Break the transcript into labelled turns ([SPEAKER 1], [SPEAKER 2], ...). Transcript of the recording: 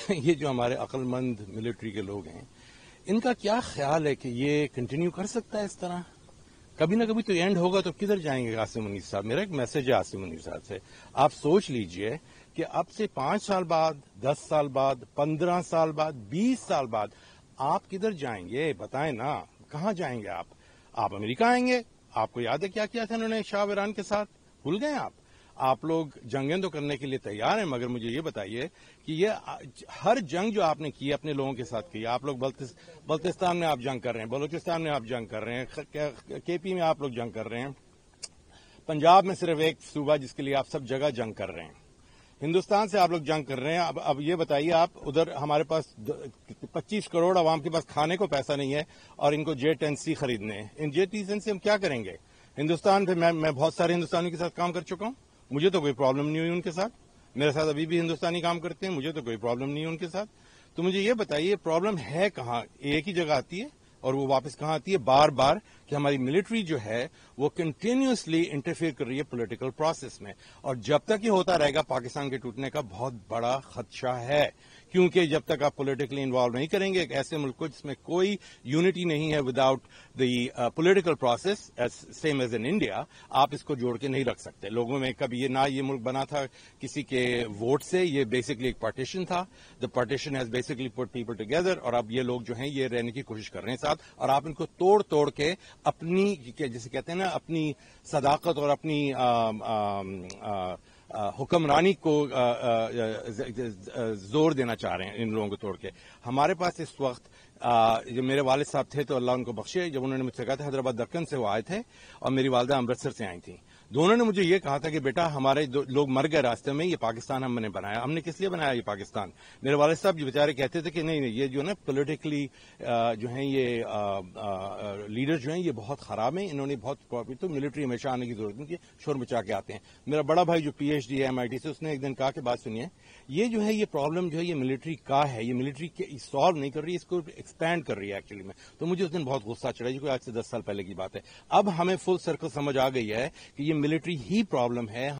[SPEAKER 1] یہ جو ہمارے عقل مند ملٹری کے لوگ ہیں، ان کا کیا خیال ہے کہ یہ کنٹینیو کر سکتا ہے اس طرح؟ کبھی نہ کبھی تو اینڈ ہوگا، تو کدھر جائیں گے عاصم منیر صاحب؟ میرا ایک میسج ہے عاصم منیر صاحب سے، آپ سوچ لیجئے کہ اب سے 5 سال بعد، 10 سال بعد، 15 سال بعد، 20 سال بعد آپ کدھر جائیں گے؟ بتائیں نا، کہاں جائیں گے آپ امریکہ آئیں گے؟ آپ کو یاد ہے کیا کیا تھا انہوں نے شاہ ایران کے ساتھ؟ بھول گئے آپ لوگ جنگیں تو کرنے کے لیے تیار ہیں، مگر مجھے یہ بتائیے کہ یہ ہر جنگ جو آپ نے کی اپنے لوگوں کے ساتھ کی، آپ لوگ بلتستان میں آپ جنگ کر رہے ہیں، بلوچستان میں آپ جنگ کر رہے ہیں، کے پی میں آپ لوگ جنگ کر رہے ہیں، پنجاب میں صرف ایک صوبہ جس کے لیے آپ سب جگہ جنگ کر رہے ہیں، ہندوستان سے آپ لوگ جنگ کر رہے ہیں۔ اب یہ بتائیے، آپ ادھر ہمارے پاس 25 کروڑ عوام کے پاس کھانے کو پیسہ نہیں ہے اور ان کو J-10C خریدنے ہیں۔ ان J-10C سے ہم کیا کریں گے؟ ہندوستان پہ میں بہت سارے ہندوستانیوں کے ساتھ کام کر چکا ہوں، مجھے تو کوئی پرابلم نہیں ہوئی ان کے ساتھ، میرے ساتھ ابھی بھی ہندوستانی کام کرتے ہیں، مجھے تو کوئی پرابلم نہیں ہے ان کے ساتھ۔ تو مجھے یہ بتائیے پرابلم ہے کہاں؟ ایک ہی جگہ آتی ہے اور وہ واپس کہاں آتی ہے؟ بار بار، کہ ہماری ملٹری جو ہے وہ کنٹینیوسلی انٹرفیئر کر رہی ہے پولیٹیکل پروسیس میں، اور جب تک یہ ہوتا رہے گا پاکستان کے ٹوٹنے کا بہت بڑا خدشہ ہے، کیونکہ جب تک آپ پولیٹیکلی انوالو نہیں کریں گے ایک ایسے ملک کو جس میں کوئی یونٹی نہیں ہے without the political process same as in India, آپ اس کو جوڑ کے نہیں رکھ سکتے لوگوں میں۔ کبھی یہ نہ یہ ملک بنا تھا کسی کے ووٹ سے، یہ بیسکلی ایک پارٹیشن تھا، the partition has basically put people together, اور اب یہ لوگ جو ہیں یہ رہنے کی کوشش کر رہے ہیں ساتھ، اور آپ ان کو توڑ کے اپنی جسے کہتے ہیں نا اپنی صداقت اور اپنی حکمرانی کو زور دینا چاہ رہے ہیں ان لوگوں کو توڑ کے۔ ہمارے پاس اس وقت جو میرے والد صاحب تھے تو اللہ ان کو بخشے، جب انہوں نے مجھ سے کہا تھا حیدرآباد دکن سے وہ آئے تھے اور میری والدہ امرتسر سے آئی تھیں، دونوں نے مجھے یہ کہا تھا کہ بیٹا ہمارے لوگ مر گئے راستے میں، یہ پاکستان ہم نے بنایا۔ ہم نے کس لیے بنایا یہ پاکستان؟ میرے والد صاحب جو بیچارے کہتے تھے کہ نہیں یہ جو ہے نا پولیٹیکلی جو ہیں یہ لیڈر جو ہیں یہ بہت خراب ہیں، انہوں نے بہت تو ملٹری ہمیشہ آنے کی ضرورت نہیں، کہ شور مچا کے آتے ہیں۔ میرا بڑا بھائی جو PhD ہے MIT سے، اس نے ایک دن کہا کہ بات سنیے، یہ جو ہے یہ پرابلم جو ہے یہ ملٹری کا ہے، یہ ملٹری سالو نہیں کر رہی ہے، اس کو ایکسپینڈ کر رہی ہے ایکچولی میں۔ تو مجھے اس دن بہت غصہ چڑھا، یہ کوئی آج سے 10 سال پہلے کی بات ہے۔ اب ہمیں فل سرکل سمجھ آ گئی ہے کہ یہ ملٹری ہی پرابلم ہے۔